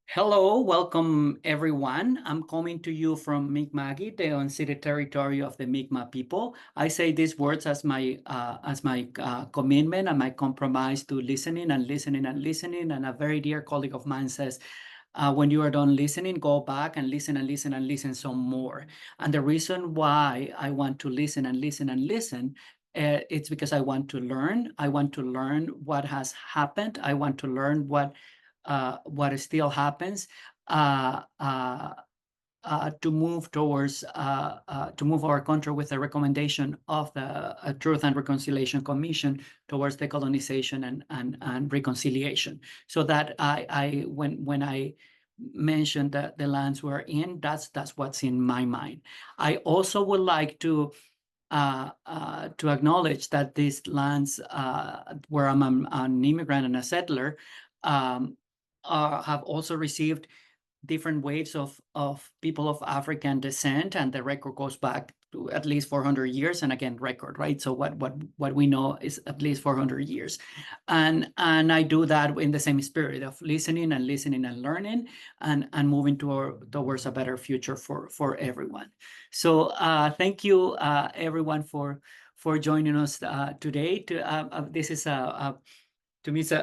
Hello, welcome everyone. I'm coming to you from Mi'kma'ki, the unceded territory of the Mi'kmaq people. I say these words as my commitment and my compromise to listening and listening and listening. And a very dear colleague of mine says, when you are done listening, go back and listen and listen and listen some more. And the reason why I want to listen and listen and listen, it's because I want to learn. I want to learn what has happened. I want to learn what still happens to move towards to move our country with the recommendation of the Truth and Reconciliation Commission towards decolonization and reconciliation. So that when I mentioned that the lands we're in, that's what's in my mind. I also would like to acknowledge that these lands where I'm an immigrant and a settler have also received different waves of people of African descent, and the record goes back to at least 400 years. And again, record, right? So what we know is at least 400 years, and I do that in the same spirit of listening and listening and learning, and moving towards a better future for everyone. So thank you everyone for joining us today. This is to me, it's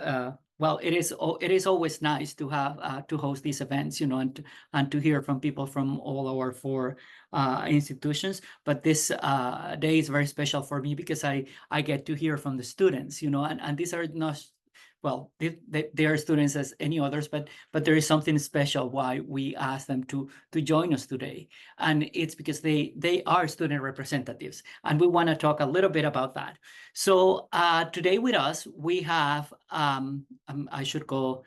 well, it is always nice to have to host these events, and to hear from people from all our four institutions. But this day is very special for me because I get to hear from the students, and these are not, well, they are students as any others, but there is something special why we ask them to join us today, and it's because they are student representatives, and we want to talk a little bit about that. So today with us we have I should go,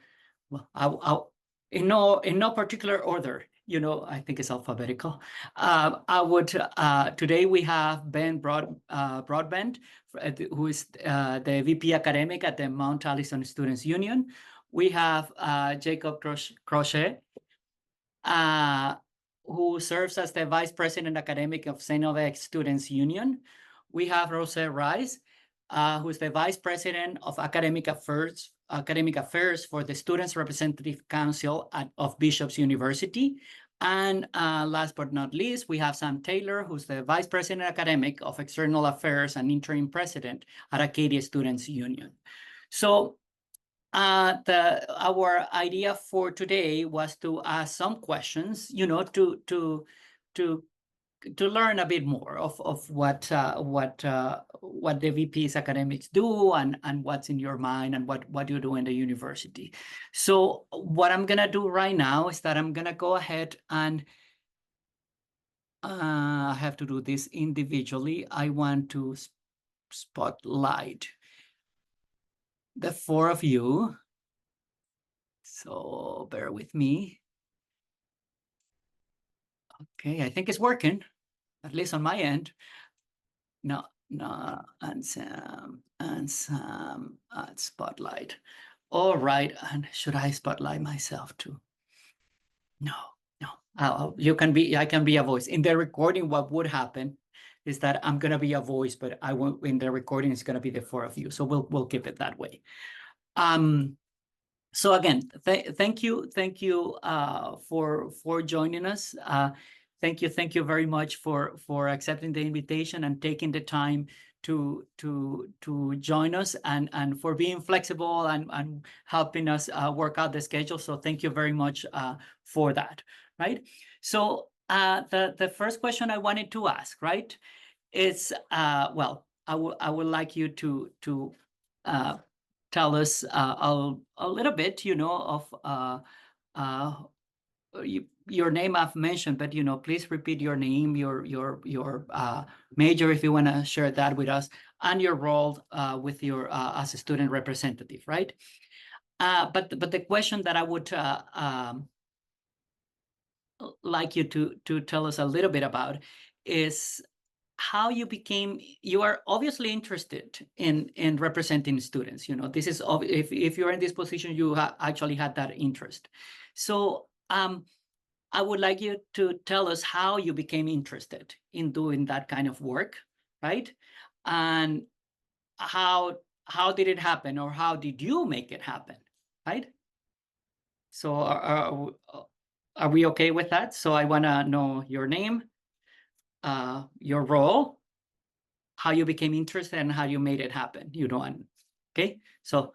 well, I'll in no particular order. I think it's alphabetical. I would today we have Ben Broadbent, who is the VP Academic at the Mount Allison Students Union. We have Jacob Crochet, who serves as the Vice President Academic of Xenovex Students Union. We have Rose Rice, who is the Vice President of Academic Affairs for the Students Representative Council of Bishop's University. And last but not least, we have Sam Taylor, who's the Vice President Academic of External Affairs and Interim President at Acadia Students Union. So our idea for today was to ask some questions, to learn a bit more of what the VP's academics do, and what's in your mind, and what you do in the university. So what I'm gonna do right now is that I'm gonna go ahead and I have to do this individually. I want to spotlight the four of you. So bear with me. Okay, I think it's working, at least on my end. No, and Sam, spotlight. All right, and should I spotlight myself too? No. I can be a voice. In the recording, what would happen is that I'm gonna be a voice, but I won't. In the recording, it's gonna be the four of you. So we'll keep it that way. So again, thank you for joining us. Thank you very much for accepting the invitation and taking the time to join us, and for being flexible and helping us work out the schedule. So thank you very much for that. Right. So the first question I wanted to ask, right, is well, I would like you to tell us a little bit, of your name I've mentioned, but please repeat your name, your major, if you want to share that with us, and your role with your as a student representative, right? But the question that I would like you to tell us a little bit about is how you are obviously interested in representing students. This is, if you're in this position, you actually had that interest. So I would like you to tell us how you became interested in doing that kind of work, right? And how did it happen, or how did you make it happen, right? So are we okay with that? So I want to know your name, your role, how you became interested, and how you made it happen. Okay? So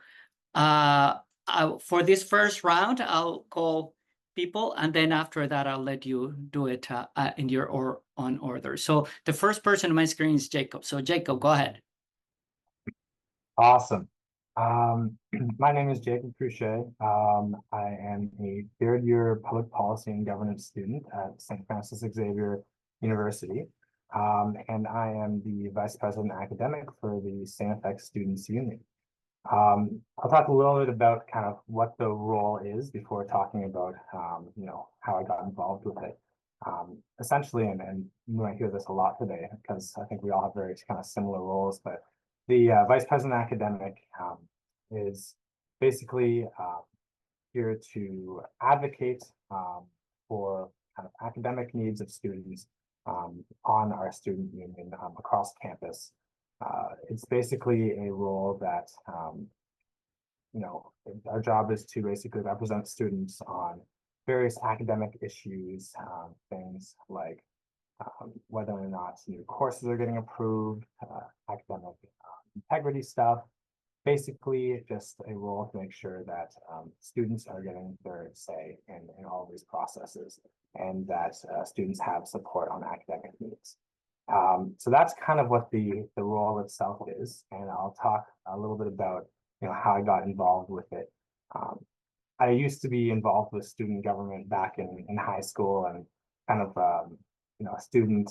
for this first round, I'll call people, and then after that, I'll let you do it in your own order. So the first person on my screen is Jacob. So Jacob, go ahead. Awesome. My name is Jacob Cruchet. I am a third-year public policy and governance student at St. Francis Xavier University, and I am the vice president academic for the SANFX Students Union. I'll talk a little bit about kind of what the role is before talking about, how I got involved with it. Essentially, and you might hear this a lot today because I think we all have very kind of similar roles, but the vice president academic is basically here to advocate for kind of academic needs of students on our student union across campus. It's basically a role that, our job is to basically represent students on various academic issues, things like whether or not new courses are getting approved, academic integrity stuff, basically just a role to make sure that students are getting their say in all of these processes and that students have support on academic needs. So that's kind of what the role itself is, and I'll talk a little bit about how I got involved with it. I used to be involved with student government back in high school and kind of student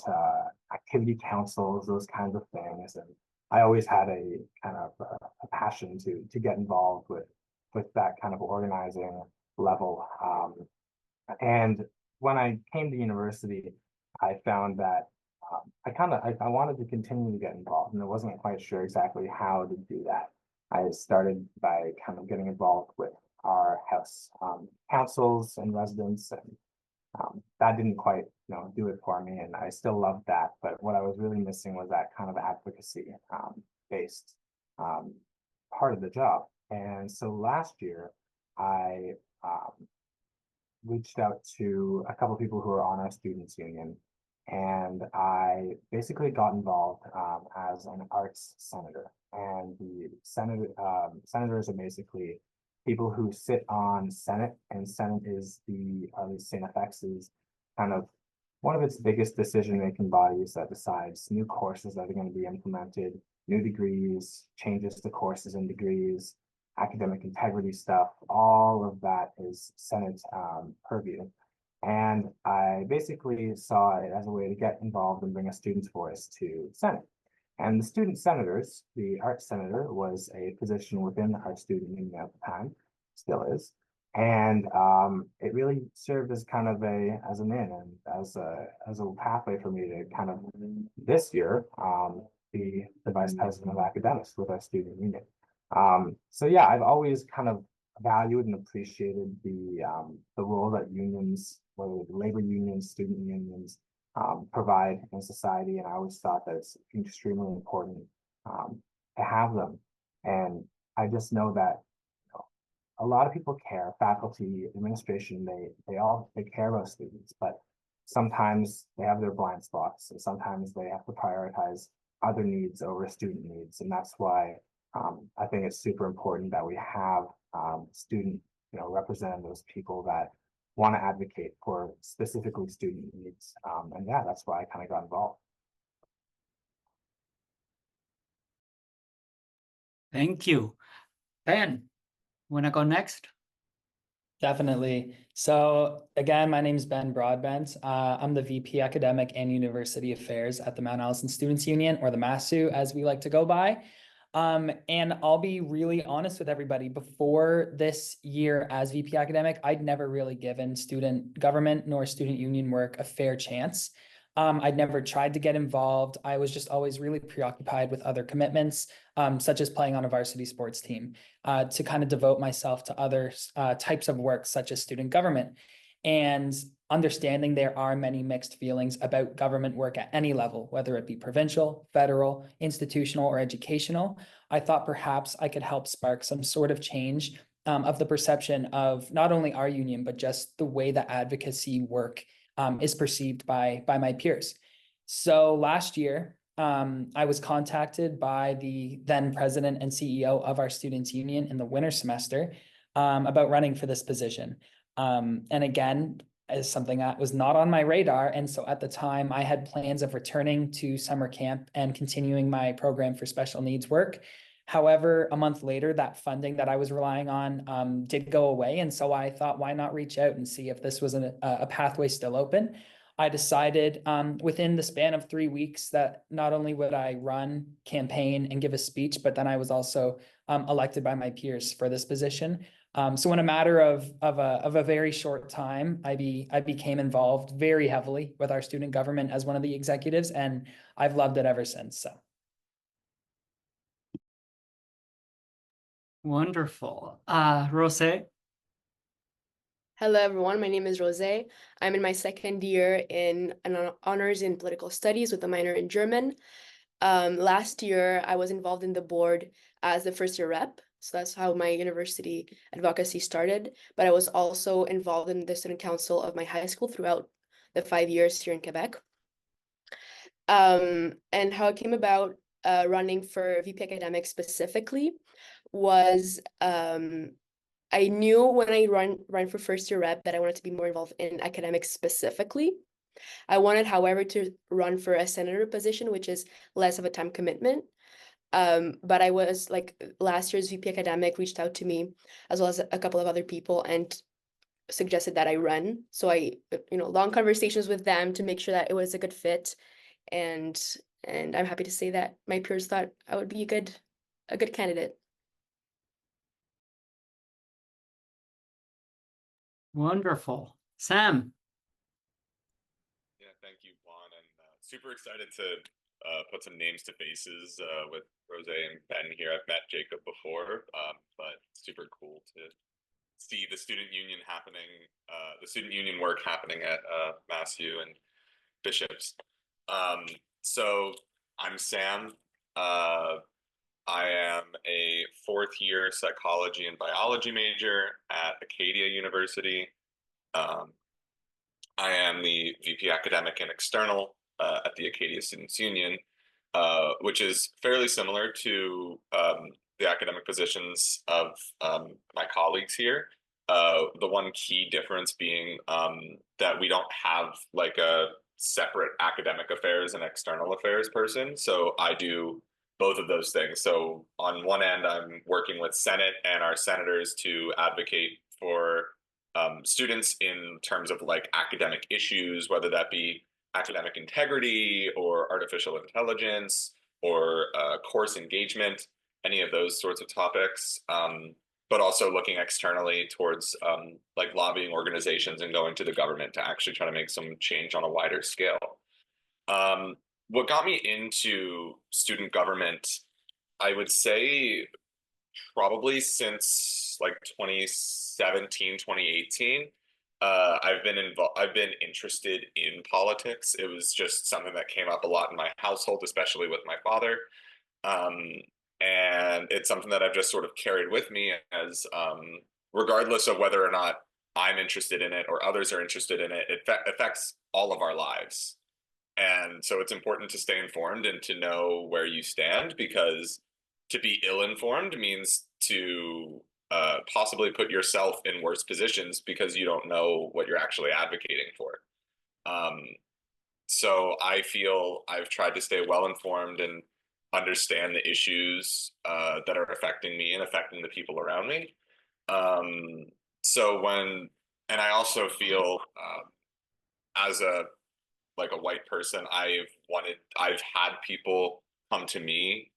activity councils, those kinds of things, and I always had a kind of a passion to get involved with that kind of organizing level. And when I came to university, I found that I wanted to continue to get involved, and I wasn't quite sure exactly how to do that. I started by kind of getting involved with our house councils and residents, and that didn't quite do it for me, and I still loved that. But what I was really missing was that kind of advocacy based part of the job. And so last year, I reached out to a couple of people who are on our students union, and I basically got involved as an arts senator. And the senators are basically people who sit on Senate, and Senate is at least SANFX is kind of one of its biggest decision-making bodies that decides new courses that are going to be implemented, new degrees, changes to courses and degrees, academic integrity stuff. All of that is Senate purview. And I basically saw it as a way to get involved and bring a student's voice to Senate. And the student senators, the arts senator was a position within our student union at the time, still is. And it really served as kind of as an in and as a pathway for me to kind of this year be the vice president of academics with our student union. So yeah, I've always kind of valued and appreciated the role that unions, whether labor unions, student unions, provide in society, and I always thought that it's extremely important to have them. And I just know that a lot of people care, faculty, administration, they care about students, but sometimes they have their blind spots, and sometimes they have to prioritize other needs over student needs, and that's why I think it's super important that we have student, representatives, people that want to advocate for specifically student needs. And yeah, that's why I kind of got involved. Thank you. Ben, want to go next? Definitely. So again, my name is Ben Broadbent. I'm the VP Academic and University Affairs at the Mount Allison Students Union, or the MASU, as we like to go by. And I'll be really honest with everybody. Before this year as VP Academic, I'd never really given student government nor student union work a fair chance. I'd never tried to get involved. I was just always really preoccupied with other commitments, such as playing on a varsity sports team, to kind of devote myself to other types of work, such as student government. And understanding there are many mixed feelings about government work at any level, whether it be provincial, federal, institutional, or educational, I thought perhaps I could help spark some sort of change of the perception of not only our union, but just the way that advocacy work is perceived by my peers. So last year, I was contacted by the then president and CEO of our students union in the winter semester about running for this position. And again, is something that was not on my radar. And so at the time, I had plans of returning to summer camp and continuing my program for special needs work. However, a month later, that funding that I was relying on did go away. And so I thought, why not reach out and see if this was a pathway still open? I decided within the span of 3 weeks that not only would I run, campaign, and give a speech, but then I was also elected by my peers for this position. So in a matter of a very short time, I became involved very heavily with our student government as one of the executives, and I've loved it ever since. So. Wonderful. Rose? Hello, everyone. My name is Rose. I'm in my second year in an honors in political studies with a minor in German. Last year, I was involved in the board as the first year rep. So that's how my university advocacy started. But I was also involved in the student council of my high school throughout the 5 years here in Quebec. And how it came about running for VP Academic specifically was I knew when I run for first year rep that I wanted to be more involved in academics specifically. I wanted, however, to run for a senator position, which is less of a time commitment. But I was like last year's VP Academic reached out to me as well as a couple of other people and suggested that I run. So I, long conversations with them to make sure that it was a good fit. And I'm happy to say that my peers thought I would be a good candidate. Wonderful. Sam? Yeah, thank you, Juan, and super excited to put some names to faces with Rose and Ben here. I've met Jacob before, but super cool to see the student union happening, the student union work happening at MassU and Bishops. So I'm Sam. I am a fourth year psychology and biology major at Acadia University. I am the VP Academic and External at the Acadia Students Union, which is fairly similar to the academic positions of my colleagues here. The one key difference being that we don't have like a separate academic affairs and external affairs person. So I do both of those things. So on one end, I'm working with Senate and our senators to advocate for students in terms of like academic issues, whether that be academic integrity or artificial intelligence or course engagement, any of those sorts of topics. But also looking externally towards like lobbying organizations and going to the government to actually try to make some change on a wider scale. What got me into student government, I would say probably since like 2017, 2018, I've been interested in politics. It was just something that came up a lot in my household, especially with my father. And it's something that I've just sort of carried with me as, regardless of whether or not I'm interested in it or others are interested in it, it affects all of our lives. And so it's important to stay informed and to know where you stand, because to be ill-informed means to possibly put yourself in worse positions because you don't know what you're actually advocating for. So I feel I've tried to stay well-informed and understand the issues that are affecting me and affecting the people around me. And I also feel as a white person, I've had people come to me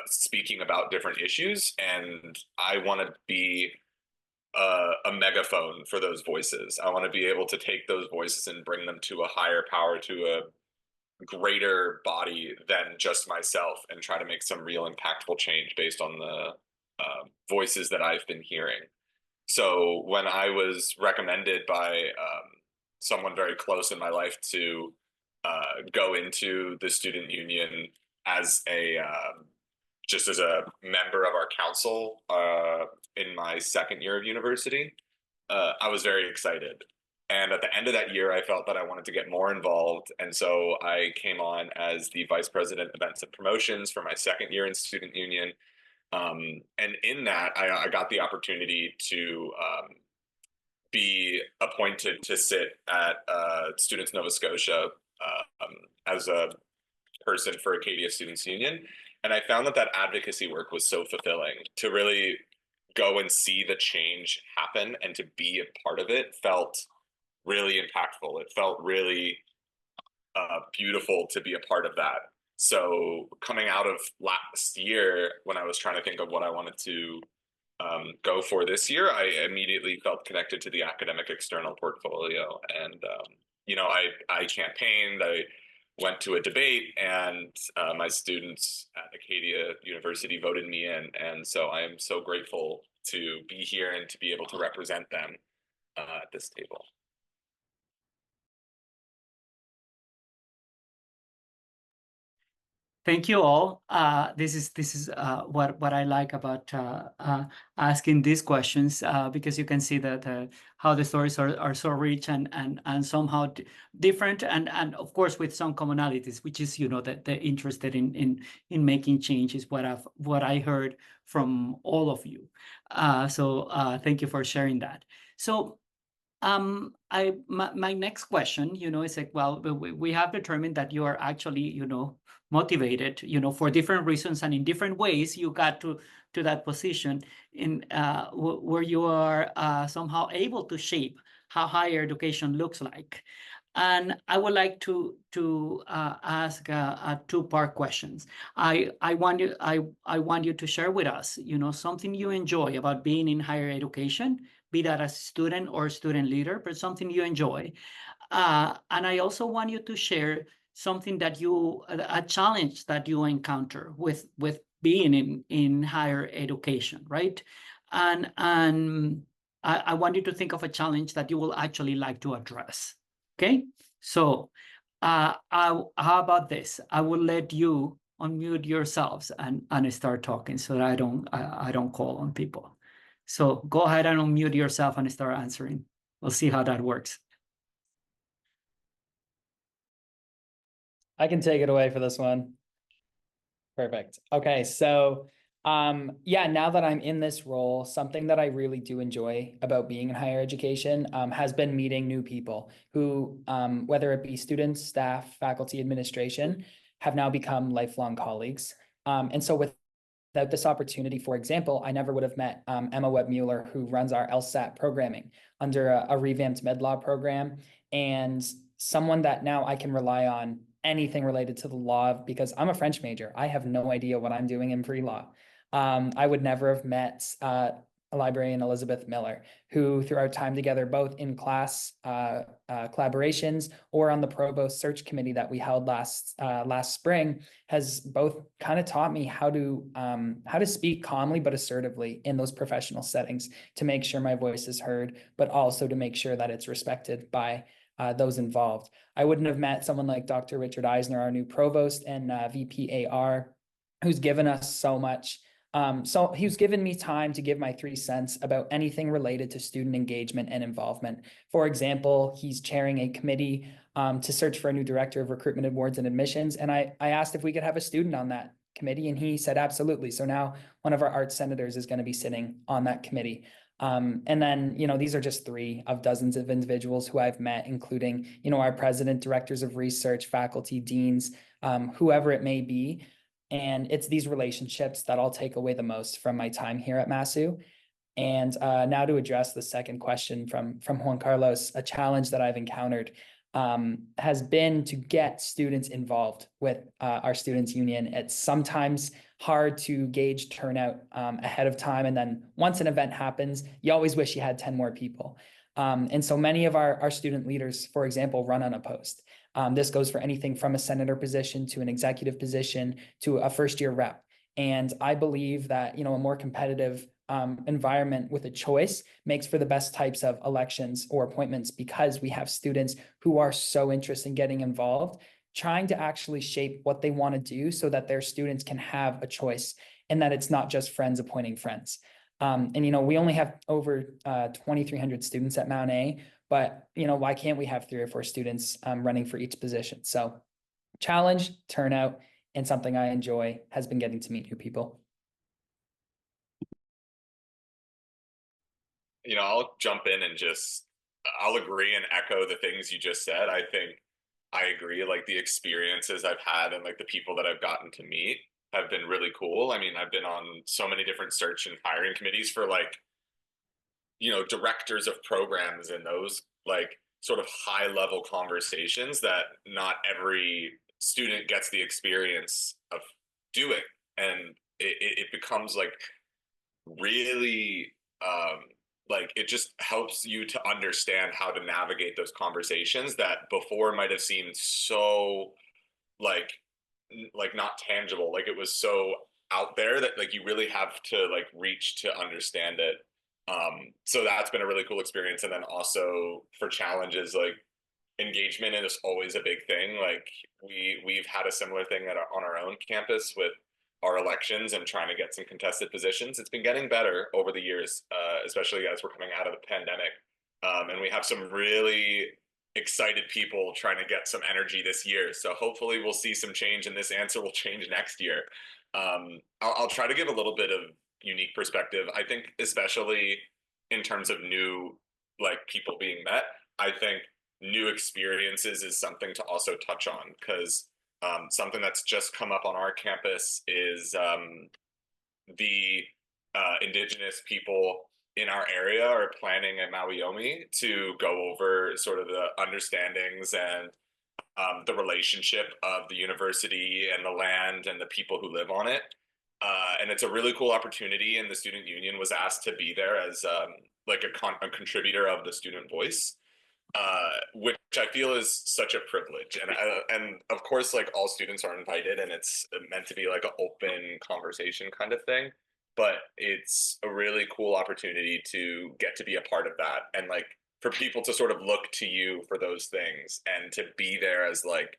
speaking about different issues, and I want to be a megaphone for those voices. I want to be able to take those voices and bring them to a higher power, to a greater body than just myself, and try to make some real impactful change based on the voices that I've been hearing. So when I was recommended by someone very close in my life to go into the student union as a just as a member of our council in my second year of university, I was very excited. And at the end of that year, I felt that I wanted to get more involved. And so I came on as the vice president events and promotions for my second year in student union. And in that, I got the opportunity to be appointed to sit at Students Nova Scotia as a person for Acadia Students Union. And I found that advocacy work was so fulfilling. To really go and see the change happen and to be a part of it felt really impactful. It felt really beautiful to be a part of that. So coming out of last year, when I was trying to think of what I wanted to go for this year, I immediately felt connected to the academic external portfolio. And, you know, I campaigned, I went to a debate, and my students at Acadia University voted me in. And so I am so grateful to be here and to be able to represent them at this table. Thank you all. This is what I like about asking these questions, because you can see that how the stories are so rich and somehow different, and of course with some commonalities, which is, you know, the interested in making change is what I heard from all of you. So thank you for sharing that. So my next question, you know, is like, well, we have determined that you are actually, you know, motivated, you know, for different reasons and in different ways. You got to that position in where you are somehow able to shape how higher education looks like. And I would like to ask a two-part questions. I want you to share with us, you know, something you enjoy about being in higher education, be that a student or student leader, but something you enjoy. And I also want you to share something that a challenge that you encounter with being in higher education, right? And I want you to think of a challenge that you will actually like to address. Okay, so how about this? I will let you unmute yourselves and start talking so that I don't call on people. So go ahead and unmute yourself and start answering. We'll see how that works. I can take it away for this one. Perfect. Okay, so yeah, now that I'm in this role, something that I really do enjoy about being in higher education has been meeting new people who, whether it be students, staff, faculty, administration, have now become lifelong colleagues. And so without this opportunity, for example, I never would have met Emma Webb-Mueller, who runs our LSAT programming under a revamped MedLaw program, and someone that now I can rely on anything related to the law, because I'm a French major. I have no idea what I'm doing in pre-law. I would never have met librarian Elizabeth Miller, who through our time together, both in class collaborations or on the provost search committee that we held last spring, has both kind of taught me how to speak calmly but assertively in those professional settings to make sure my voice is heard, but also to make sure that it's respected by those involved. I wouldn't have met someone like Dr. Richard Eisner, our new provost and VPAR, who's given us so much. So he's given me time to give my 3 cents about anything related to student engagement and involvement. For example, he's chairing a committee to search for a new director of recruitment awards and admissions. And I asked if we could have a student on that committee, and he said absolutely. So now one of our arts senators is going to be sitting on that committee. And then, you know, these are just 3 of dozens of individuals who I've met, including, you know, our president, directors of research, faculty, deans, whoever it may be. And it's these relationships that I'll take away the most from my time here at MASU. And now to address the second question from Juan Carlos, a challenge that I've encountered has been to get students involved with our students union. It's sometimes hard to gauge turnout ahead of time. And then once an event happens, you always wish you had 10 more people. And so many of our student leaders, for example, run unopposed. This goes for anything from a senator position to an executive position to a first-year rep. And I believe that, you know, a more competitive environment with a choice makes for the best types of elections or appointments, because we have students who are so interested in getting involved, trying to actually shape what they want to do so that their students can have a choice. and that it's not just friends appointing friends. And, you know, we only have over 2,300 students at Mount A, but, you know, why can't we have 3 or 4 students running for each position? So challenge, turnout, and something I enjoy has been getting to meet new people. You know, I'll jump in and I'll agree and echo the things you just said. I think I agree, like the experiences I've had and like the people that I've gotten to meet have been really cool. I mean, I've been on so many different search and hiring committees for like, you know, directors of programs and those like sort of high level conversations that not every student gets the experience of doing. And it becomes like really like it just helps you to understand how to navigate those conversations that before might have seemed so like not tangible, like it was so out there that like you really have to like reach to understand it. So that's been a really cool experience. And then also for challenges, like engagement is always a big thing. Like we've had a similar thing on our own campus with our elections and trying to get some contested positions. It's been getting better over the years, especially as we're coming out of the pandemic. And we have some really excited people trying to get some energy this year. So hopefully we'll see some change and this answer will change next year. I'll try to give a little bit of unique perspective. I think especially in terms of new like people being met, I think new experiences is something to also touch on, because something that's just come up on our campus is the indigenous people in our area are planning at Maui to go over sort of the understandings and the relationship of the university and the land and the people who live on it. And it's a really cool opportunity, and the student union was asked to be there as like a contributor of the student voice. Which I feel is such a privilege, and of course, like all students are invited, and it's meant to be like an open conversation kind of thing. But it's a really cool opportunity to get to be a part of that, and like for people to sort of look to you for those things, and to be there as like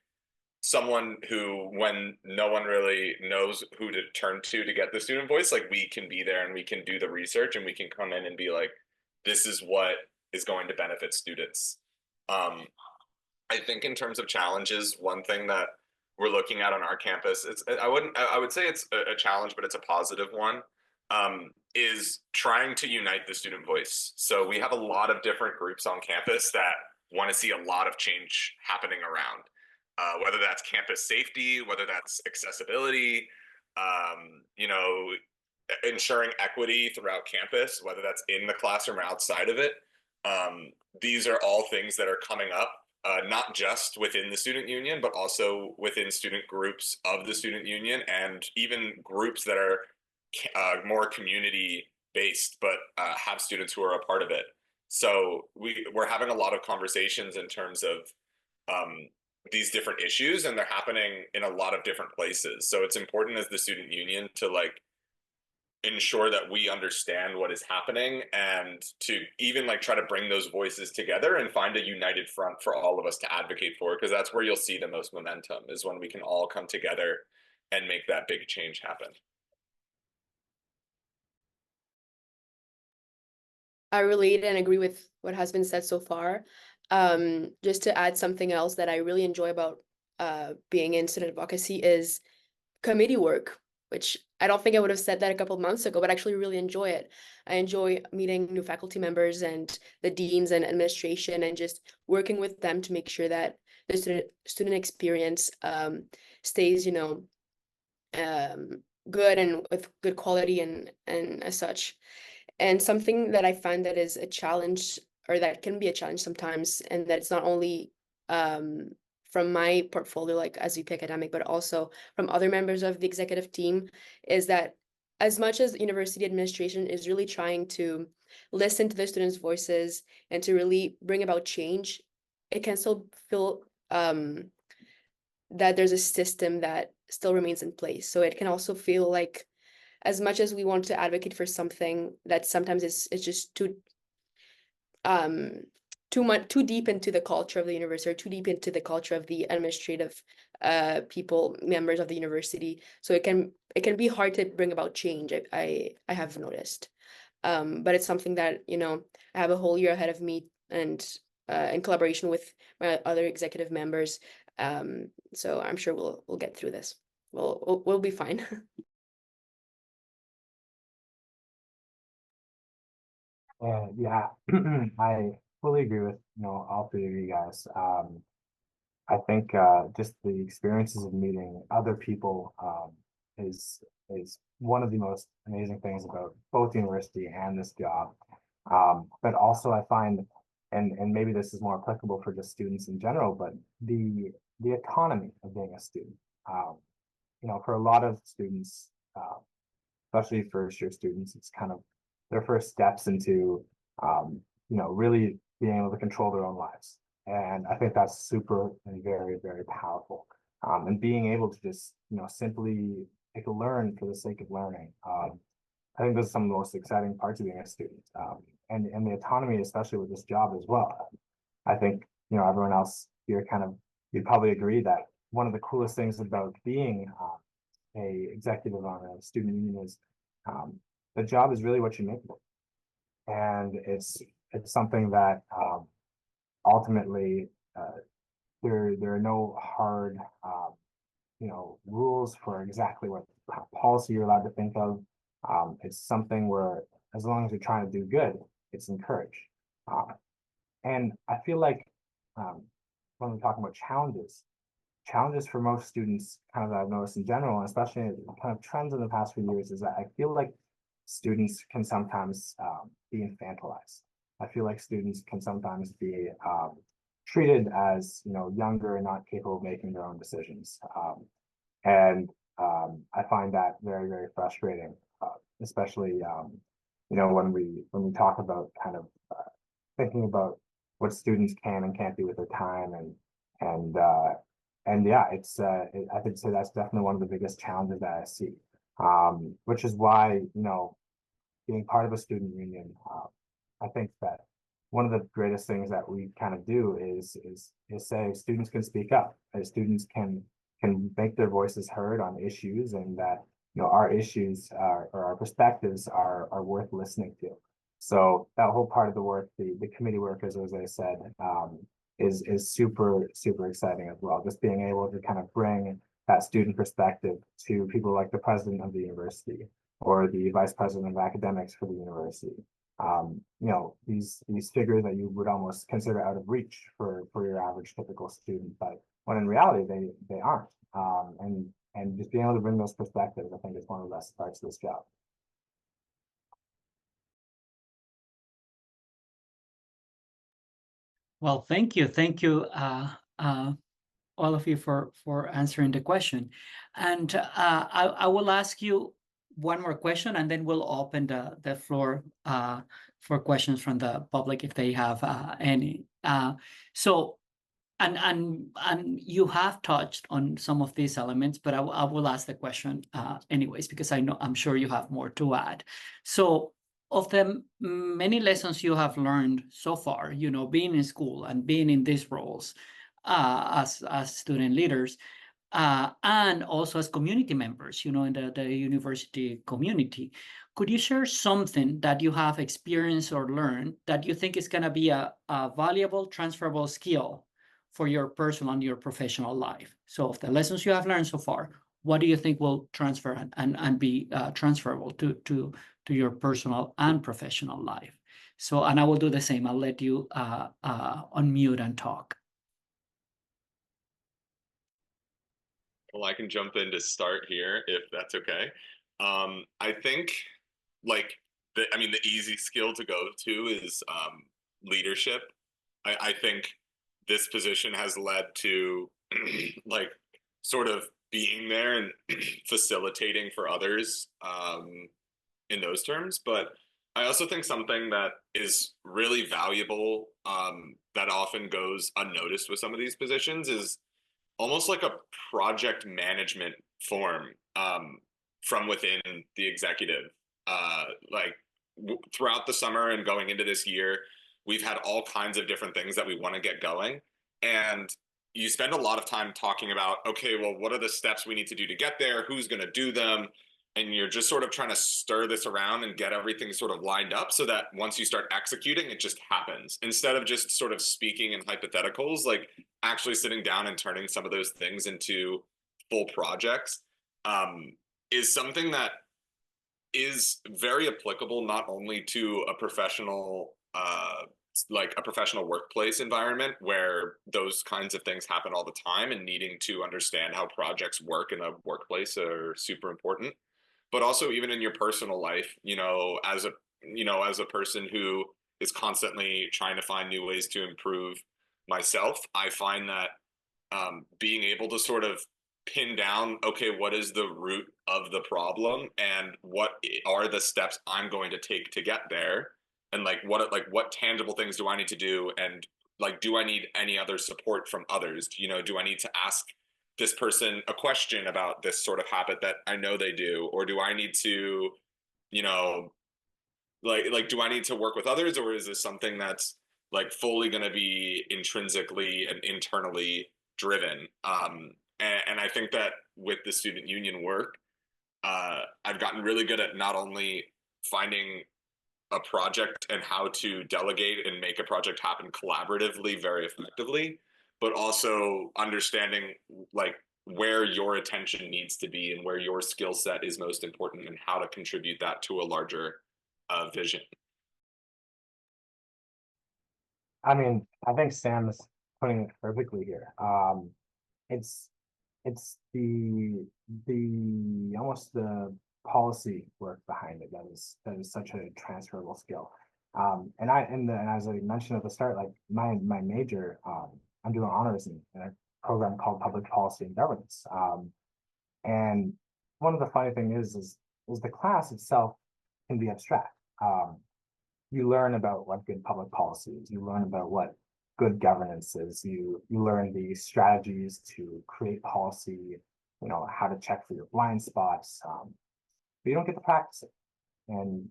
someone who, when no one really knows who to turn to get the student voice, like we can be there and we can do the research and we can come in and be like, this is what is going to benefit students. I think in terms of challenges, one thing that we're looking at on our campus, I would say it's a challenge, but it's a positive one, is trying to unite the student voice. So we have a lot of different groups on campus that want to see a lot of change happening around, whether that's campus safety, whether that's accessibility, you know, ensuring equity throughout campus, whether that's in the classroom or outside of it. These are all things that are coming up, not just within the student union, but also within student groups of the student union, and even groups that are more community based, but have students who are a part of it. So we're having a lot of conversations in terms of these different issues, and they're happening in a lot of different places. So it's important as the student union to like ensure that we understand what is happening, and to even like try to bring those voices together and find a united front for all of us to advocate for, because that's where you'll see the most momentum, is when we can all come together and make that big change happen. I relate and agree with what has been said so far. Just to add something else that I really enjoy about being in student advocacy is committee work, which I don't think I would have said that a couple of months ago, but I actually really enjoy it. I enjoy meeting new faculty members and the deans and administration, and just working with them to make sure that the student experience stays, you know, good and with good quality and as such. And something that I find that is a challenge, or that can be a challenge sometimes, and that it's not only from my portfolio, like as VP Academic, but also from other members of the executive team, is that as much as university administration is really trying to listen to the students' voices and to really bring about change, it can still feel that there's a system that still remains in place. So it can also feel like, as much as we want to advocate for something that sometimes it's just too too deep into the culture of the university, or too deep into the culture of the administrative members of the university. So it can be hard to bring about change. I have noticed, but it's something that, you know, I have a whole year ahead of me, and in collaboration with my other executive members. So I'm sure we'll get through this. We'll be fine. Yeah, I fully agree with, you know, all three of you guys. I think just the experiences of meeting other people is one of the most amazing things about both university and this job. But also I find, and maybe this is more applicable for just students in general, but the autonomy of being a student. You know, for a lot of students, especially first year students, it's kind of their first steps into, you know, really being able to control their own lives. And I think that's super and very, very powerful. And being able to just, you know, simply learn for the sake of learning. I think those are some of the most exciting parts of being a student. And the autonomy, especially with this job as well. I think, you know, everyone else here you'd probably agree that one of the coolest things about being a executive on a student union is the job is really what you make of it. And it's something that ultimately there are no hard you know, rules for exactly what policy you're allowed to think of. It's something where, as long as you're trying to do good, it's encouraged. And I feel like when we're talking about challenges for most students, kind of that I've noticed in general, and especially kind of trends in the past few years, is that I feel like students can sometimes be infantilized. I feel like students can sometimes be treated as, you know, younger and not capable of making their own decisions. And I find that very, very frustrating, especially, you know, when we talk about kind of thinking about what students can and can't do with their time, and yeah, I could say that's definitely one of the biggest challenges that I see, which is why, you know, being part of a student union, I think that one of the greatest things that we kind of do is say students can speak up, as students can make their voices heard on issues, and that, you know, our issues or our perspectives are worth listening to. So that whole part of the work, the committee work, as I said, is super, super exciting as well. Just being able to kind of bring that student perspective to people like the president of the university or the vice president of academics for the university. You know, these figures that you would almost consider out of reach for your average typical student, but when in reality they aren't. And just being able to bring those perspectives, I think, is one of the best parts of this job. Well, thank you, all of you for answering the question. And I will ask you one more question, and then we'll open the floor for questions from the public if they have any. So, and you have touched on some of these elements, but I will ask the question anyways, because I'm sure you have more to add. So, of the many lessons you have learned so far, you know, being in school and being in these roles as student leaders, and also as community members, you know, in the university community, could you share something that you have experienced or learned that you think is going to be a valuable, transferable skill for your personal and your professional life? So of the lessons you have learned so far, what do you think will transfer and be transferable to your personal and professional life? So, and I will do the same. I'll let you unmute and talk. Well, I can jump in to start here if that's okay. I think, like, the easy skill to go to is leadership. I think this position has led to like sort of being there and facilitating for others in those terms. But I also think something that is really valuable that often goes unnoticed with some of these positions is almost like a project management form from within the executive. Like throughout the summer and going into this year, we've had all kinds of different things that we want to get going. And you spend a lot of time talking about, okay, well, what are the steps we need to do to get there? Who's going to do them? And you're just sort of trying to stir this around and get everything sort of lined up so that once you start executing, it just happens. Instead of just sort of speaking in hypotheticals, like actually sitting down and turning some of those things into full projects is something that is very applicable not only to a professional like a professional workplace environment where those kinds of things happen all the time, and needing to understand how projects work in a workplace are super important, but also even in your personal life, as a person who is constantly trying to find new ways to improve myself, I find that being able to sort of pin down, okay, what is the root of the problem and what are the steps I'm going to take to get there, and what tangible things do I need to do, and like, do I need any other support from others? Do I need to ask this person a question about this sort of habit that I know they do, or do I need to, do I need to work with others, or is this something that's like fully going to be intrinsically and internally driven? And I think that with the student union work, I've gotten really good at not only finding a project and how to delegate and make a project happen collaboratively very effectively, but also understanding like where your attention needs to be and where your skill set is most important and how to contribute that to a larger vision. I mean, I think Sam is putting it perfectly here. It's the almost the policy work behind it that is such a transferable skill. And as I mentioned at the start, like my major, I'm doing honors in a program called Public Policy and Governance. And one of the funny things is the class itself can be abstract. You learn about what good public policy is. You learn about what good governance is. You learn the strategies to create policy, how to check for your blind spots, but you don't get to practice it. And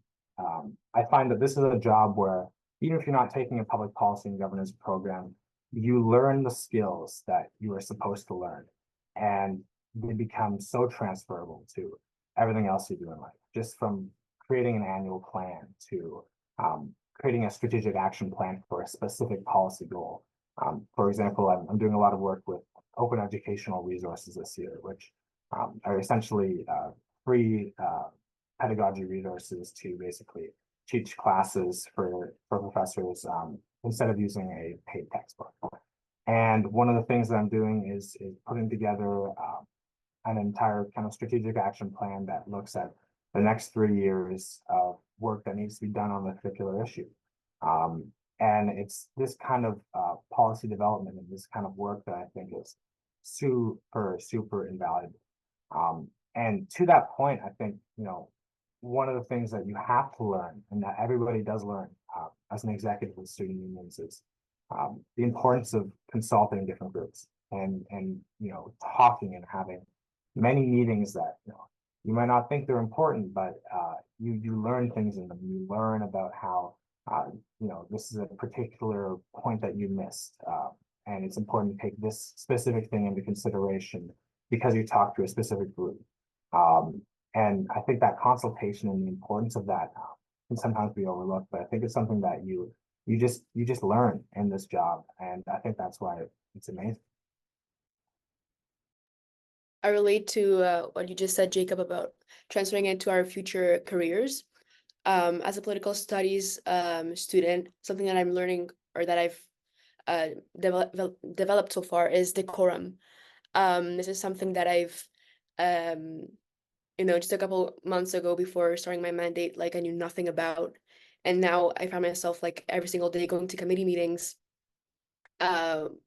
I find that this is a job where even if you're not taking a public policy and governance program, you learn the skills that you are supposed to learn, and they become so transferable to everything else you do in life, just from creating an annual plan to creating a strategic action plan for a specific policy goal. For example, I'm doing a lot of work with open educational resources this year, which are essentially free pedagogy resources to basically teach classes for professors instead of using a paid textbook. And one of the things that I'm doing is putting together an entire kind of strategic action plan that looks at the next 3 years of work that needs to be done on the particular issue. And it's this kind of policy development and this kind of work that I think is super invaluable. And to that point, I think, one of the things that you have to learn, and that everybody does learn as an executive with student unions, is the importance of consulting different groups and talking and having many meetings that, you might not think they're important, but you learn things in them. You learn about how, this is a particular point that you missed. And it's important to take this specific thing into consideration because you talk to a specific group. And I think that consultation and the importance of that can sometimes be overlooked, but I think it's something that you just learn in this job. And I think that's why it's amazing. I relate to what you just said, Jacob, about transferring into our future careers. As a political studies student, something that I'm learning or that I've developed so far is decorum. This is something that I've, just a couple months ago before starting my mandate, like I knew nothing about. And now I find myself like every single day going to committee meetings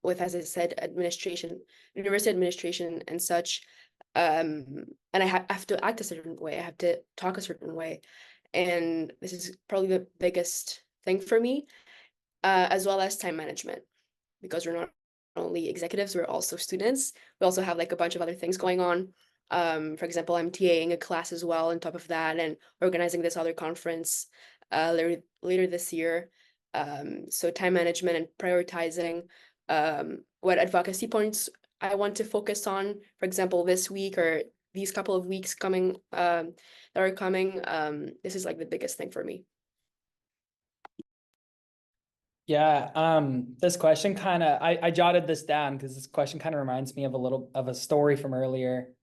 with, as I said, university administration and such. And I have to act a certain way. I have to talk a certain way. And this is probably the biggest thing for me, as well as time management, because we're not only executives, we're also students. We also have like a bunch of other things going on. For example, I'm TAing a class as well on top of that, and organizing this other conference later this year. So time management and prioritizing what advocacy points I want to focus on, for example, this week or these couple of weeks coming that are coming. This is like the biggest thing for me. Yeah, this question kind of, I jotted this down because this question kind of reminds me of a little of a story from earlier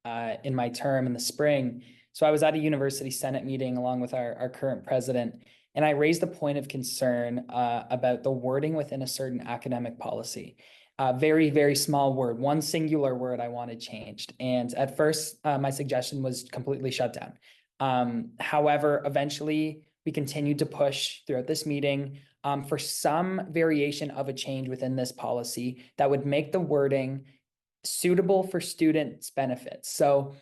in my term in the spring. So I was at a university senate meeting along with our current president, and I raised a point of concern about the wording within a certain academic policy. Very, very small word, one singular word I wanted changed. And at first, my suggestion was completely shut down. However, eventually we continued to push throughout this meeting for some variation of a change within this policy that would make the wording suitable for students' benefits. So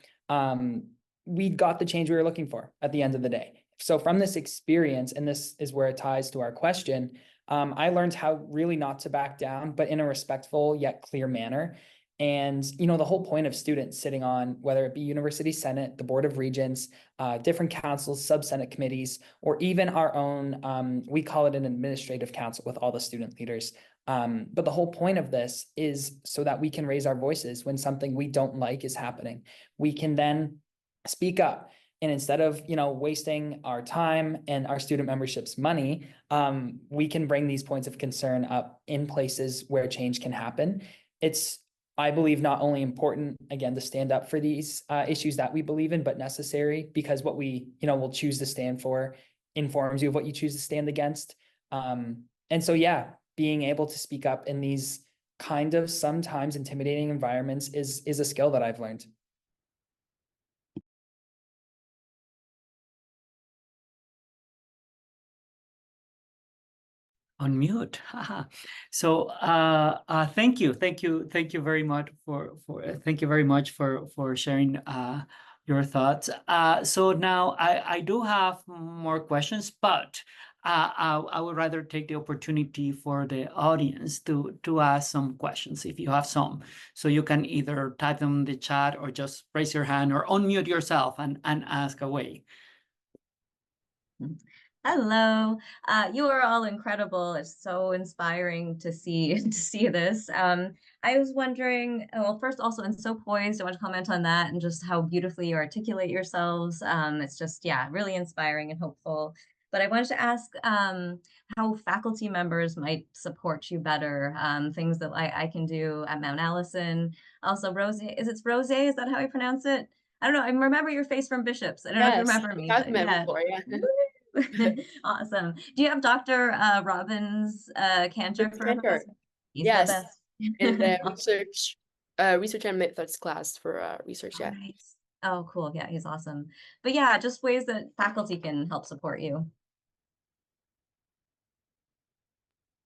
we got the change we were looking for at the end of the day. So from this experience, and this is where it ties to our question, I learned how really not to back down, but in a respectful yet clear manner. And, you know, the whole point of students sitting on, whether it be University Senate, the Board of Regents, different councils, sub-Senate committees, or even our own, we call it an administrative council with all the student leaders. But the whole point of this is so that we can raise our voices when something we don't like is happening. We can then speak up. And instead of, you know, wasting our time and our student membership's money, we can bring these points of concern up in places where change can happen. It's, I believe, not only important, again, to stand up for these issues that we believe in, but necessary, because what we, you know, will choose to stand for informs you of what you choose to stand against. And so, yeah, being able to speak up in these kind of sometimes intimidating environments is a skill that I've learned. On mute. So thank you very much for sharing your thoughts. So now I do have more questions, but I would rather take the opportunity for the audience to ask some questions if you have some. So you can either type them in the chat or just raise your hand or unmute yourself and ask away. Hello, you are all incredible. It's so inspiring to see this. I was wondering, well, first also, and so poised, I want to comment on that and just how beautifully you articulate yourselves. It's just, yeah, really inspiring and hopeful. But I wanted to ask how faculty members might support you better, things that I can do at Mount Allison. Also, Rosie, is it Rose? Is that how I pronounce it? I don't know. I remember your face from Bishops. I don't know if you remember me. I've met before, yeah. Awesome. Do you have Dr. Robbins Cantor for Cantor. He's Yes. the best. In the research and methods class for research, yeah. Nice. Oh, cool. Yeah, he's awesome. But yeah, just ways that faculty can help support you.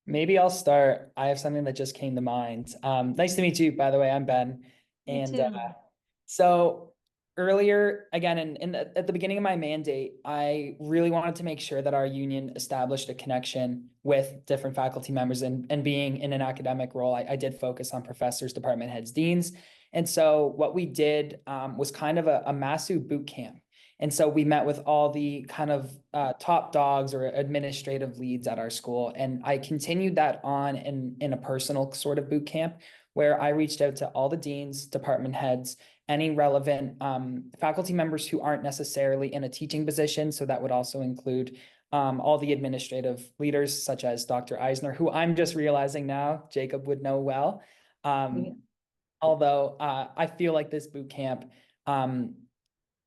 Maybe I'll start. I have something that just came to mind. Nice to meet you, by the way. I'm Ben. Me And too. so earlier, again, at the beginning of my mandate, I really wanted to make sure that our union established a connection with different faculty members, and being in an academic role, I did focus on professors, department heads, deans. And so what we did was kind of a MASU boot camp. And so we met with all the kind of top dogs or administrative leads at our school. And I continued that on in a personal sort of boot camp where I reached out to all the deans, department heads, any relevant faculty members who aren't necessarily in a teaching position. So that would also include all the administrative leaders, such as Dr. Eisner, who I'm just realizing now Jacob would know well. Although I feel like this boot camp,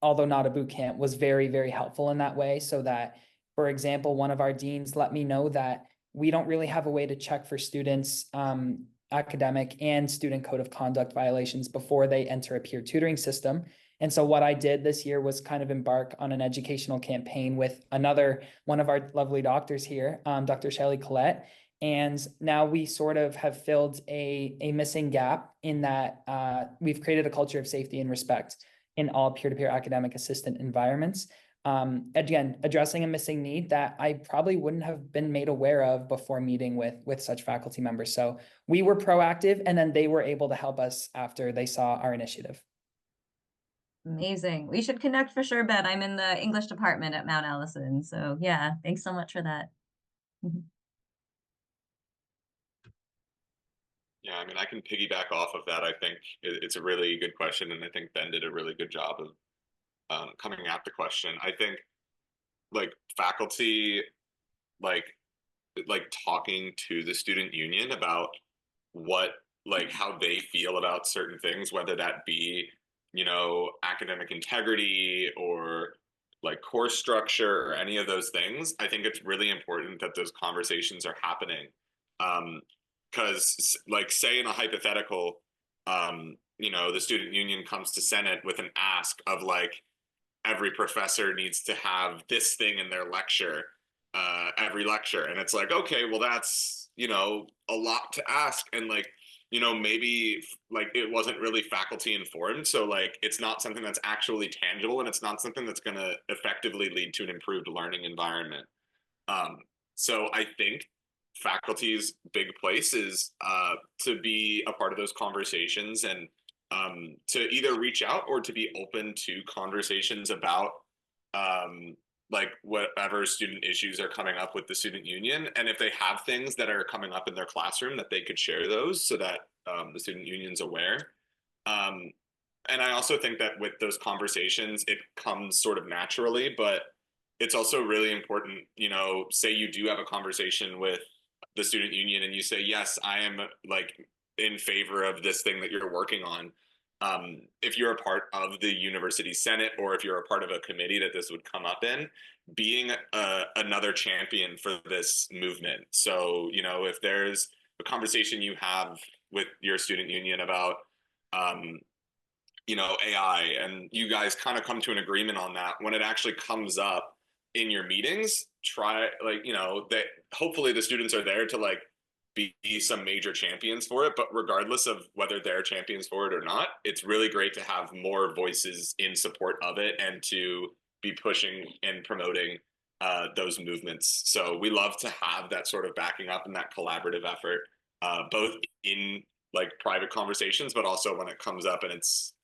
although not a boot camp, was very, very helpful in that way. So that, for example, one of our deans let me know that we don't really have a way to check for students' academic and student code of conduct violations before they enter a peer tutoring system. And so what I did this year was kind of embark on an educational campaign with one of our lovely doctors here, Dr. Shelley Collette. And now we sort of have filled a missing gap in that we've created a culture of safety and respect in all peer-to-peer academic assistant environments. Again, addressing a missing need that I probably wouldn't have been made aware of before meeting with such faculty members. So we were proactive, and then they were able to help us after they saw our initiative. Amazing. We should connect for sure, Ben. I'm in the English department at Mount Allison. So yeah, thanks so much for that. Yeah, I mean, I can piggyback off of that. I think it's a really good question, and I think Ben did a really good job of coming at the question. I think like faculty, like talking to the student union about what how they feel about certain things, whether that be, you know, academic integrity or like course structure or any of those things. I think it's really important that those conversations are happening. Because like say in a hypothetical, you know, the student union comes to Senate with an ask of like every professor needs to have this thing in their lecture, every lecture. And it's like, okay, well, that's, you know, a lot to ask. And like, you know, maybe like it wasn't really faculty informed. So like, it's not something that's actually tangible, and it's not something that's going to effectively lead to an improved learning environment. So I think faculty's big place is to be a part of those conversations, and to either reach out or to be open to conversations about like whatever student issues are coming up with the student union. And if they have things that are coming up in their classroom, that they could share those so that the student union's aware. And I also think that with those conversations, it comes sort of naturally, but it's also really important, you know, say you do have a conversation with the student union and you say, yes, I am like in favor of this thing that you're working on. If you're a part of the university senate, or if you're a part of a committee that this would come up in, being another champion for this movement. So, you know, if there's a conversation you have with your student union about, you know, AI, and you guys kind of come to an agreement on that, when it actually comes up in your meetings, try like, you know, that hopefully the students are there to like be some major champions for it. But regardless of whether they're champions for it or not, it's really great to have more voices in support of it and to be pushing and promoting those movements. So we love to have that sort of backing up and that collaborative effort, both in like private conversations, but also when it comes up and it's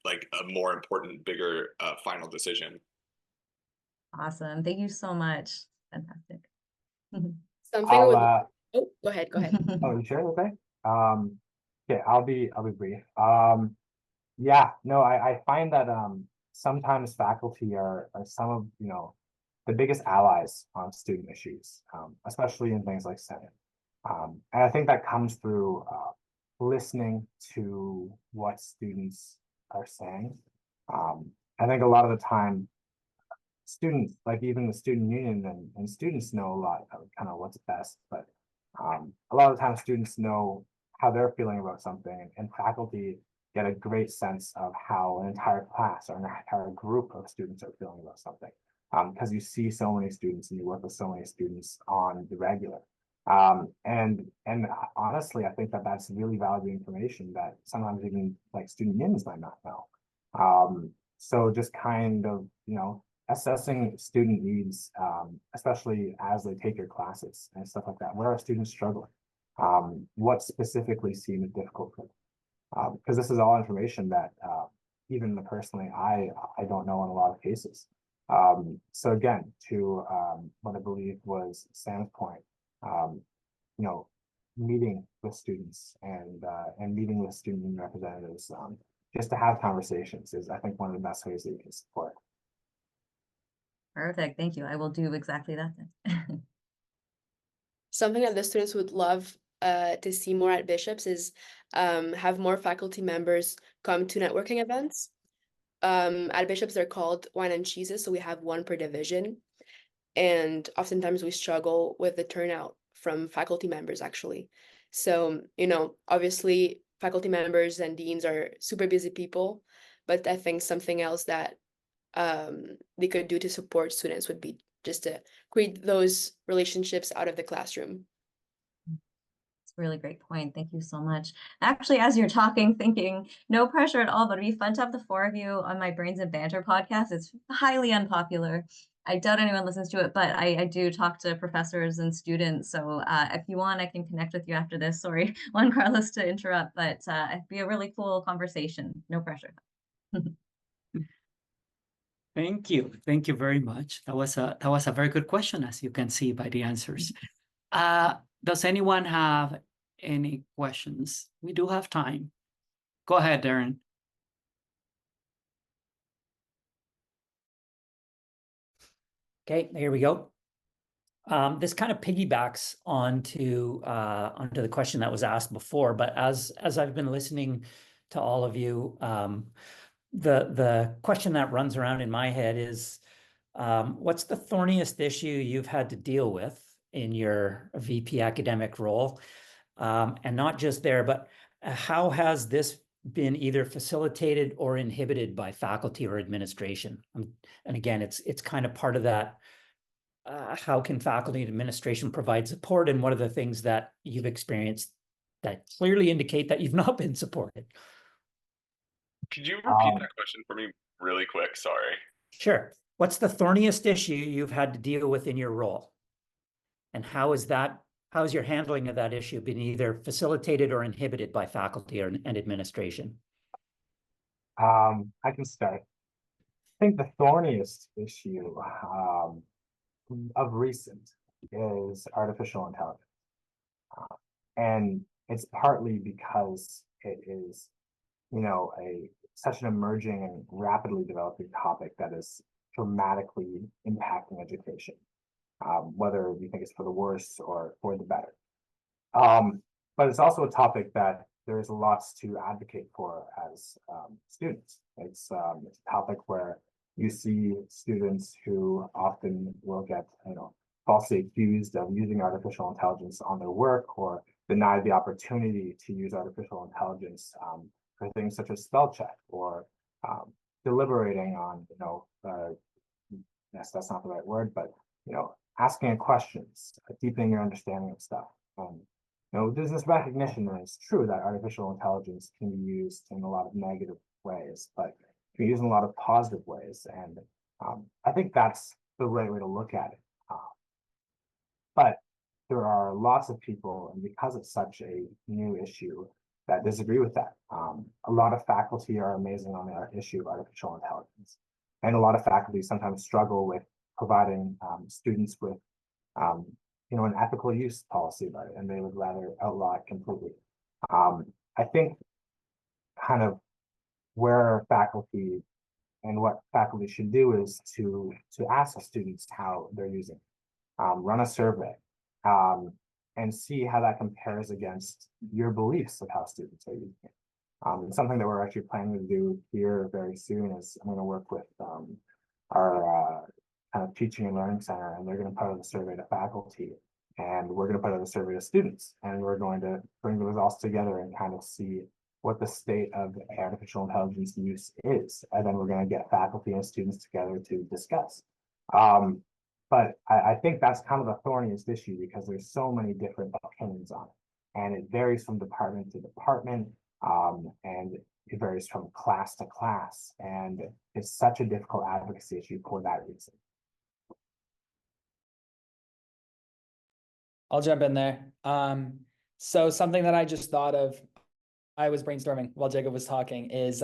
like a more important, bigger final decision. Awesome. Thank you so much. Fantastic. Something I would, oh, go ahead. Oh, you sure? Okay. Okay, I'll be brief. Yeah, no, I find that sometimes faculty are some of, you know, the biggest allies on student issues, especially in things like Senate. And I think that comes through listening to what students are saying. I think a lot of the time, students, like even the student union and students know a lot of kind of what's best, but a lot of the time students know how they're feeling about something, and faculty get a great sense of how an entire class or an entire group of students are feeling about something, because you see so many students and you work with so many students on the regular. And honestly, I think that that's really valuable information that sometimes even like student unions might not know. So just kind of, you know, assessing student needs, especially as they take your classes and stuff like that. Where are students struggling? What specifically seems difficult for them? Because this is all information that even personally, I don't know in a lot of cases. So again, to what I believe was Sam's point, you know, meeting with students and meeting with student union representatives, just to have conversations is, I think, one of the best ways that you can support. Perfect. Thank you. I will do exactly that then. Something that the students would love to see more at Bishops is have more faculty members come to networking events. At Bishops, they're called wine and cheeses, so we have one per division. And oftentimes we struggle with the turnout from faculty members, actually. So, you know, obviously faculty members and deans are super busy people, but I think something else that they could do to support students would be just to create those relationships out of the classroom. It's a really great point. Thank you so much. Actually, as you're talking, thinking, no pressure at all, but it'd be fun to have the four of you on my Brains and Banter podcast. It's highly unpopular. I doubt anyone listens to it, but I do talk to professors and students. So if you want, I can connect with you after this. Sorry, Juan Carlos, to interrupt, but it'd be a really cool conversation. No pressure. Thank you. Thank you very much. That was a very good question, as you can see by the answers. Does anyone have any questions. We do have time. Go ahead, Darren. Okay, here we go. This kind of piggybacks onto the question that was asked before, but as I've been listening to all of you, the question that runs around in my head is, what's the thorniest issue you've had to deal with in your VP academic role? And not just there, but how has this been either facilitated or inhibited by faculty or administration? And again, it's kind of part of that. How can faculty and administration provide support, and what are the things that you've experienced that clearly indicate that you've not been supported? Could you repeat that question for me really quick? Sorry. Sure. What's the thorniest issue you've had to deal with in your role? And how is your handling of that issue been either facilitated or inhibited by faculty and administration? I can start. I think the thorniest issue of recent is artificial intelligence. And it's partly because it is, such an emerging and rapidly developing topic that is dramatically impacting education, whether you think it's for the worse or for the better. But it's also a topic that there's lots to advocate for as students. It's a topic where you see students who often will get, falsely accused of using artificial intelligence on their work, or denied the opportunity to use artificial intelligence for things such as spell check, or deliberating on, yes, that's not the right word, but asking questions, deepening your understanding of stuff. There's this recognition that it's true that artificial intelligence can be used in a lot of negative ways, but it can be used in a lot of positive ways. And I think that's the right way to look at it. But there are lots of people, and because it's such a new issue, that disagree with that. A lot of faculty are amazing on the issue of artificial intelligence. And a lot of faculty sometimes struggle with providing students with an ethical use policy about it, and they would rather outlaw it completely. I think kind of where faculty and what faculty should do is to ask students how they're using it. Run a survey and see how that compares against your beliefs of how students are using it. It's something that we're actually planning to do here very soon. Is I'm going to work with our kind of teaching and learning center, and they're going to put out a survey to faculty, and we're going to put out a survey to students, and we're going to bring the results together and kind of see what the state of artificial intelligence use is, and then we're going to get faculty and students together to discuss. But I think that's kind of the thorniest issue, because there's so many different opinions on it, and it varies from department to department, and it varies from class to class, and it's such a difficult advocacy issue for that reason. I'll jump in there. So something that I just thought of, I was brainstorming while Jacob was talking, is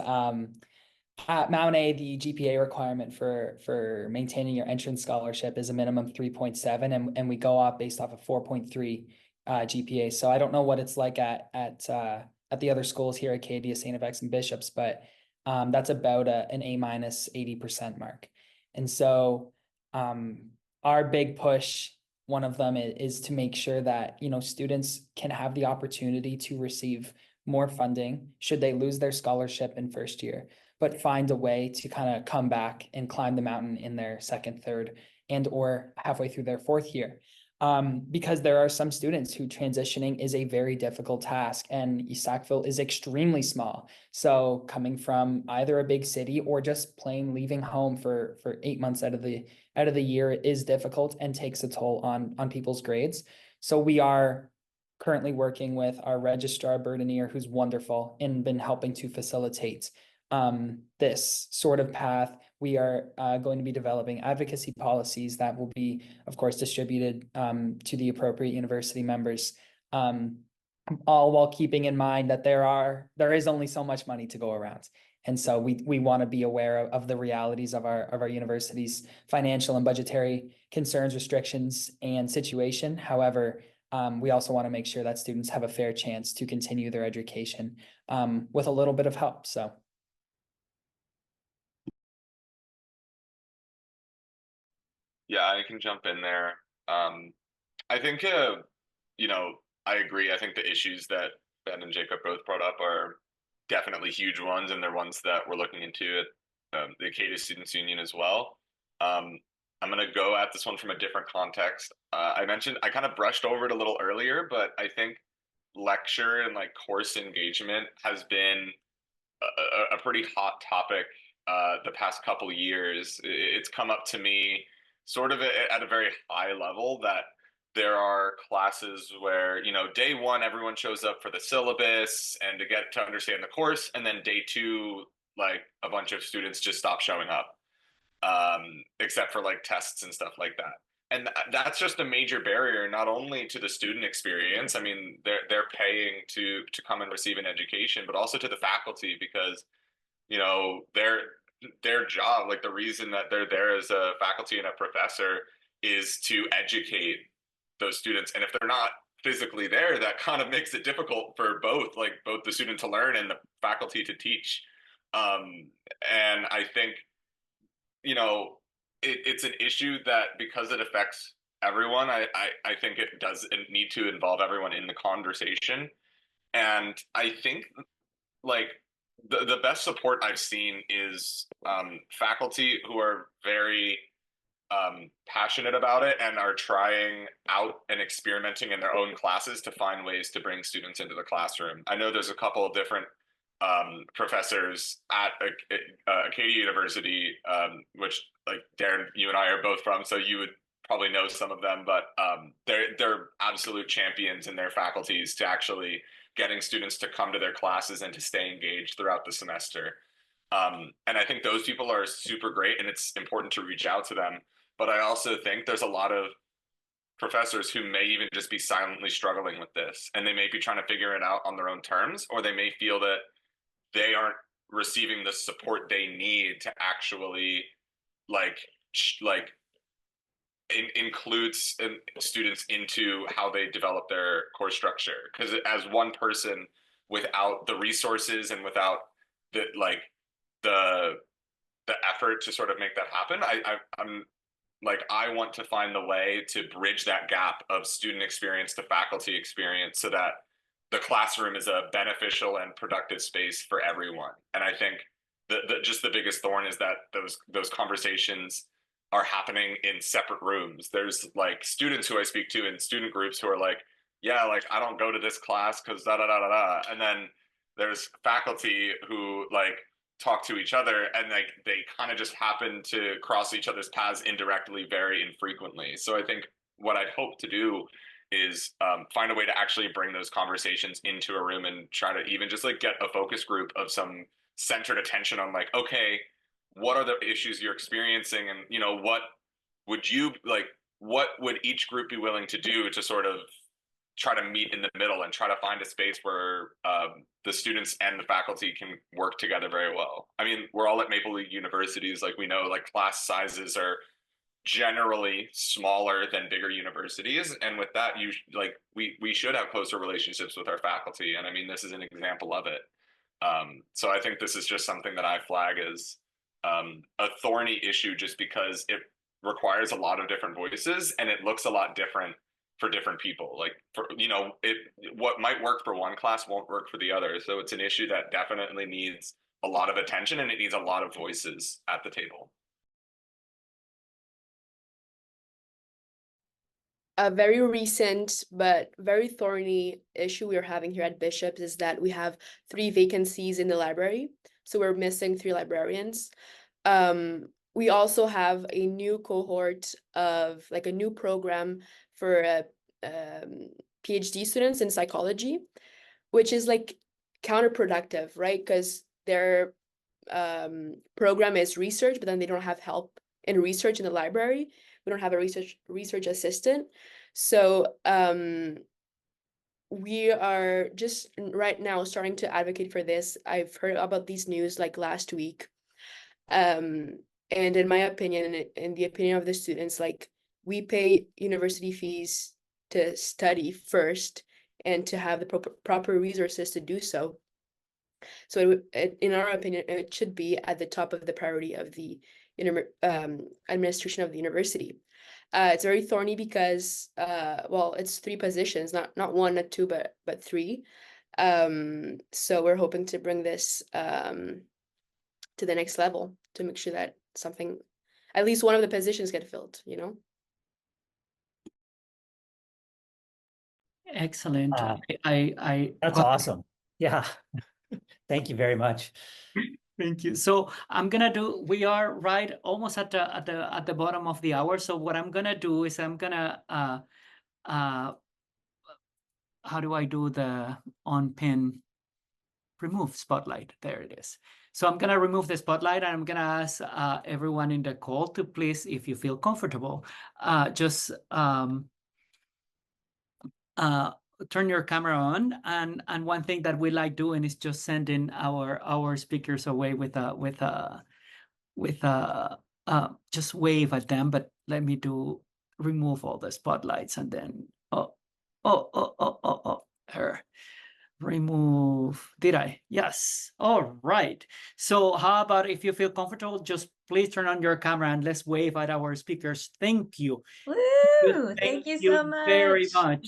at Mount A, the GPA requirement for maintaining your entrance scholarship is a minimum 3.7, and we go off based off of 4.3 GPA. So I don't know what it's like at the other schools here, Acadia, St. FX, and Bishops, but that's about an A- 80% mark. And so our big push, one of them is to make sure that students can have the opportunity to receive more funding should they lose their scholarship in first year, but find a way to kind of come back and climb the mountain in their second, third, and or halfway through their fourth year. Because there are some students who transitioning is a very difficult task, and Sackville is extremely small. So coming from either a big city or just plain leaving home for 8 months out of the year is difficult and takes a toll on people's grades. So we are currently working with our registrar Burdenier, who's wonderful and been helping to facilitate this sort of path. We are going to be developing advocacy policies that will be, of course, distributed to the appropriate university members, all while keeping in mind that there is only so much money to go around. And so we want to be aware of the realities of our university's financial and budgetary concerns, restrictions, and situation. However, we also want to make sure that students have a fair chance to continue their education with a little bit of help. So. Yeah, I can jump in there. I think, you know, I agree. I think the issues that Ben and Jacob both brought up are definitely huge ones, and they're ones that we're looking into at the Acadia Students Union as well. I'm going to go at this one from a different context. I kind of brushed over it a little earlier, but I think lecture and like course engagement has been a pretty hot topic the past couple of years. It's come up to me sort of at a very high level that there are classes where, you know, day one, everyone shows up for the syllabus and to get to understand the course. And then day two, like a bunch of students just stop showing up, except for like tests and stuff like that. And that's just a major barrier, not only to the student experience. I mean, they're paying to come and receive an education, but also to the faculty, because, you know, their job, like the reason that they're there as a faculty and a professor is to educate those students. And if they're not physically there, that kind of makes it difficult for both the student to learn and the faculty to teach. And I think, you know, it's an issue that, because it affects everyone, I think it does need to involve everyone in the conversation. And I think like the best support I've seen is faculty who are very passionate about it and are trying out and experimenting in their own classes to find ways to bring students into the classroom. I know there's a couple of different professors at Acadia University, which like Darren, you and I are both from, so you would probably know some of them, but they're absolute champions in their faculties to actually getting students to come to their classes and to stay engaged throughout the semester. And I think those people are super great, and it's important to reach out to them. But I also think there's a lot of professors who may even just be silently struggling with this, and they may be trying to figure it out on their own terms, or they may feel that they aren't receiving the support they need to actually include students into how they develop their course structure. Because as one person, without the resources and without the effort to sort of make that happen, I want to find the way to bridge that gap of student experience to faculty experience so that the classroom is a beneficial and productive space for everyone. And I think just the biggest thorn is that those conversations are happening in separate rooms. There's like students who I speak to in student groups who are like, yeah, like I don't go to this class because da da da da da. And then there's faculty who like talk to each other, and like they kind of just happen to cross each other's paths indirectly very infrequently. So I think what I'd hope to do is find a way to actually bring those conversations into a room and try to even just like get a focus group of some centered attention on like, okay, what are the issues you're experiencing, and you know, what would each group be willing to do to sort of try to meet in the middle and try to find a space where the students and the faculty can work together very well. I mean, we're all at Maple Leaf Universities, like we know, like class sizes are generally smaller than bigger universities, and with that, we should have closer relationships with our faculty, and I mean, this is an example of it. So I think this is just something that I flag as a thorny issue, just because it requires a lot of different voices and it looks a lot different for different people. Like, for, you know, what might work for one class won't work for the other. So it's an issue that definitely needs a lot of attention, and it needs a lot of voices at the table. A very recent but very thorny issue we are having here at Bishop's is that we have 3 vacancies in the library. So we're missing 3 librarians. We also have a new cohort of like a new program for PhD students in psychology, which is like counterproductive, right? Because their program is research, but then they don't have help in research in the library. We don't have a research assistant. So we are just right now starting to advocate for this. I've heard about these news like last week. And in my opinion, in the opinion of the students, like we pay university fees to study first and to have the proper resources to do so. So in our opinion, it should be at the top of the priority of the administration of the university. It's very thorny because, well, it's 3 positions, not 1, not 2, but 3. So we're hoping to bring this to the next level to make sure that at least one of the positions get filled, you know? Excellent. That's awesome. Yeah. Thank you very much. Thank you. So we are right almost at the bottom of the hour. So what I'm gonna do is I'm gonna how do I do the on-pin remove spotlight? There it is. So I'm gonna remove the spotlight, and I'm gonna ask everyone in the call to please, if you feel comfortable, just turn your camera on. And one thing that we like doing is just sending our speakers away with just wave at them. But let me remove all the spotlights, and then her remove. Did I? Yes. All right. So how about, if you feel comfortable, just please turn on your camera and let's wave at our speakers. Thank you. Woo! Thank you so much. Very much.